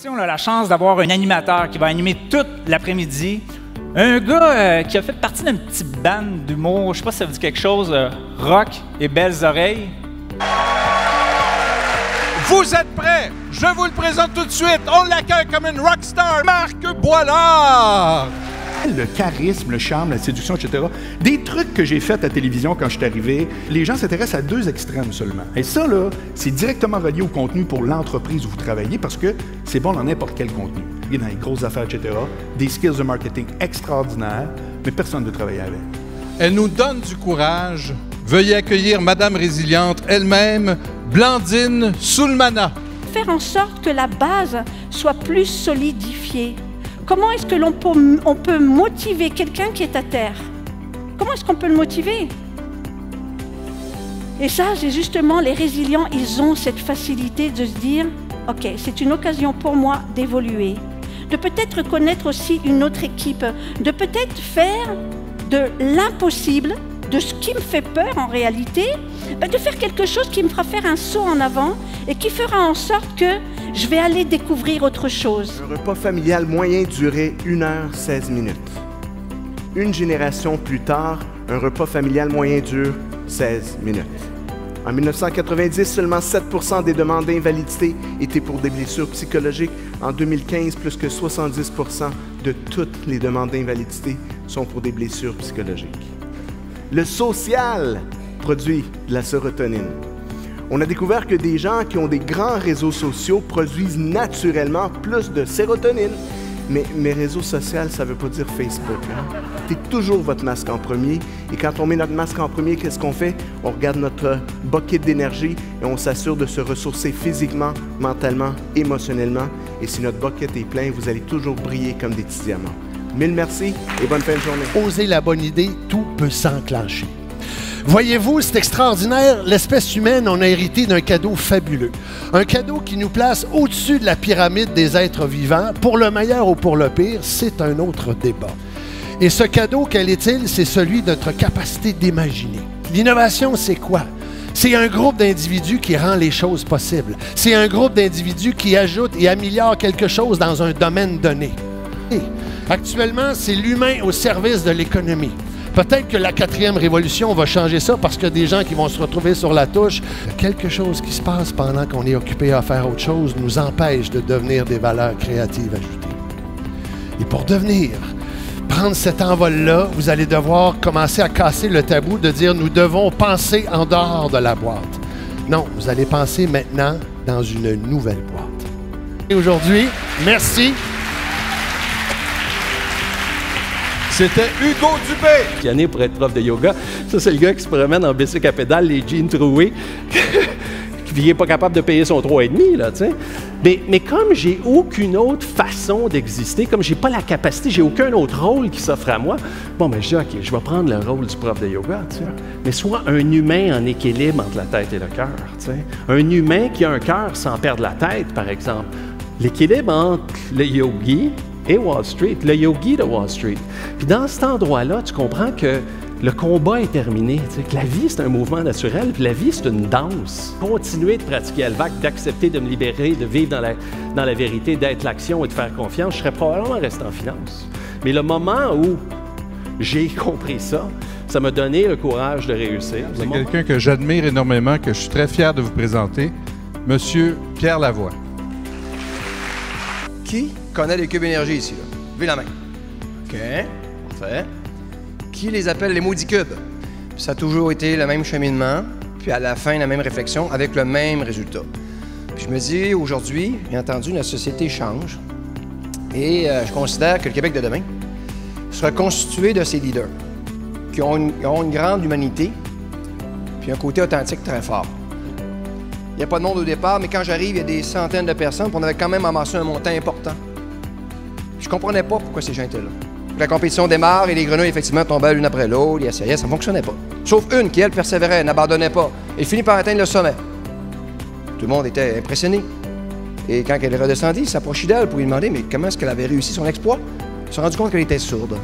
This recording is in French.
Ici, on a la chance d'avoir un animateur qui va animer toute l'après-midi. Un gars qui a fait partie d'une petite bande d'humour, je sais pas si ça vous dit quelque chose, Rock et Belles Oreilles. Vous êtes prêts? Je vous le présente tout de suite. On l'accueille comme une rockstar, Marc Boilard! Le charisme, le charme, la séduction, etc. Des trucs que j'ai faits à la télévision quand je suis arrivé, les gens s'intéressent à deux extrêmes seulement. Et ça, là, c'est directement relié au contenu pour l'entreprise où vous travaillez parce que c'est bon dans n'importe quel contenu. Il y a dans les grosses affaires, etc. Des skills de marketing extraordinaires, mais personne ne veut travailler avec. Elle nous donne du courage. Veuillez accueillir Madame Résiliente elle-même, Blandine Soulmana. Faire en sorte que la base soit plus solidifiée. Comment est-ce que on peut motiver quelqu'un qui est à terre? Comment est-ce qu'on peut le motiver? Et ça, c'est justement les résilients, ils ont cette facilité de se dire « Ok, c'est une occasion pour moi d'évoluer, de peut-être connaître aussi une autre équipe, de peut-être faire de l'impossible, de ce qui me fait peur en réalité, de faire quelque chose qui me fera faire un saut en avant et qui fera en sorte que je vais aller découvrir autre chose. » Un repas familial moyen durait 1h16 minutes. Une génération plus tard, un repas familial moyen dure 16 minutes. En 1990, seulement 7% des demandes d'invalidité étaient pour des blessures psychologiques. En 2015, plus que 70% de toutes les demandes d'invalidité sont pour des blessures psychologiques. Le social produit de la sérotonine. On a découvert que des gens qui ont des grands réseaux sociaux produisent naturellement plus de sérotonine. Mais mes réseaux sociaux, ça ne veut pas dire Facebook. Hein? C'est toujours votre masque en premier. Et quand on met notre masque en premier, qu'est-ce qu'on fait? On regarde notre bucket d'énergie et on s'assure de se ressourcer physiquement, mentalement, émotionnellement. Et si notre bucket est plein, vous allez toujours briller comme des petits diamants. Mille merci et bonne fin de journée. Osez la bonne idée, tout peut s'enclencher. Voyez-vous, c'est extraordinaire. L'espèce humaine, on a hérité d'un cadeau fabuleux. Un cadeau qui nous place au-dessus de la pyramide des êtres vivants. Pour le meilleur ou pour le pire, c'est un autre débat. Et ce cadeau, quel est-il? C'est celui de notre capacité d'imaginer. L'innovation, c'est quoi? C'est un groupe d'individus qui rend les choses possibles. C'est un groupe d'individus qui ajoute et améliore quelque chose dans un domaine donné. Et actuellement, c'est l'humain au service de l'économie. Peut-être que la 4e révolution va changer ça parce qu'il y a des gens qui vont se retrouver sur la touche. Quelque chose qui se passe pendant qu'on est occupé à faire autre chose nous empêche de devenir des valeurs créatives ajoutées. Et pour prendre cet envol-là, vous allez devoir commencer à casser le tabou de dire nous devons penser en dehors de la boîte. Non, vous allez penser maintenant dans une nouvelle boîte. Et aujourd'hui, merci. C'était Hugo Dubé. Passionné pour être prof de yoga. Ça, c'est le gars qui se promène en bicycle à pédale, les jeans troués, qui n'est pas capable de payer son 3,5, là, tu sais. Mais comme j'ai aucune autre façon d'exister, comme j'ai pas la capacité, j'ai aucun autre rôle qui s'offre à moi, bon, ben je dis, OK, je vais prendre le rôle du prof de yoga, tu sais. Mais sois un humain en équilibre entre la tête et le cœur, tu sais. Un humain qui a un cœur sans perdre la tête, par exemple. L'équilibre entre le yogi et Wall Street, le yogi de Wall Street. Puis dans cet endroit-là, tu comprends que le combat est terminé, tu sais, que la vie, c'est un mouvement naturel, puis la vie, c'est une danse. Continuer de pratiquer Alvac, d'accepter de me libérer, de vivre dans la vérité, d'être l'action et de faire confiance, je serais probablement resté en finance. Mais le moment où j'ai compris ça, ça m'a donné le courage de réussir. C'est quelqu'un que j'admire énormément, que je suis très fier de vous présenter, Monsieur Pierre Lavoie. Qui connaît les cubes énergie ici, là? Levez la main. OK, parfait. Qui les appelle les maudits cubes? Puis ça a toujours été le même cheminement, puis à la fin, la même réflexion, avec le même résultat. Puis je me dis, aujourd'hui, bien entendu, la société change, et je considère que le Québec de demain sera constitué de ces leaders qui ont une grande humanité, puis un côté authentique très fort. Il n'y a pas de monde au départ, mais quand j'arrive, il y a des centaines de personnes, puis on avait quand même amassé un montant important. Je comprenais pas pourquoi ces gens étaient là. La compétition démarre et les grenouilles, effectivement, tombaient l'une après l'autre, ils essayaient, ça ne fonctionnait pas. Sauf une qui, elle, persévérait, n'abandonnait pas, et finit par atteindre le sommet. Tout le monde était impressionné. Et quand elle est redescendue, il s'approchait d'elle pour lui demander mais comment est-ce qu'elle avait réussi son exploit. Ils se sont rendus compte qu'elle était sourde.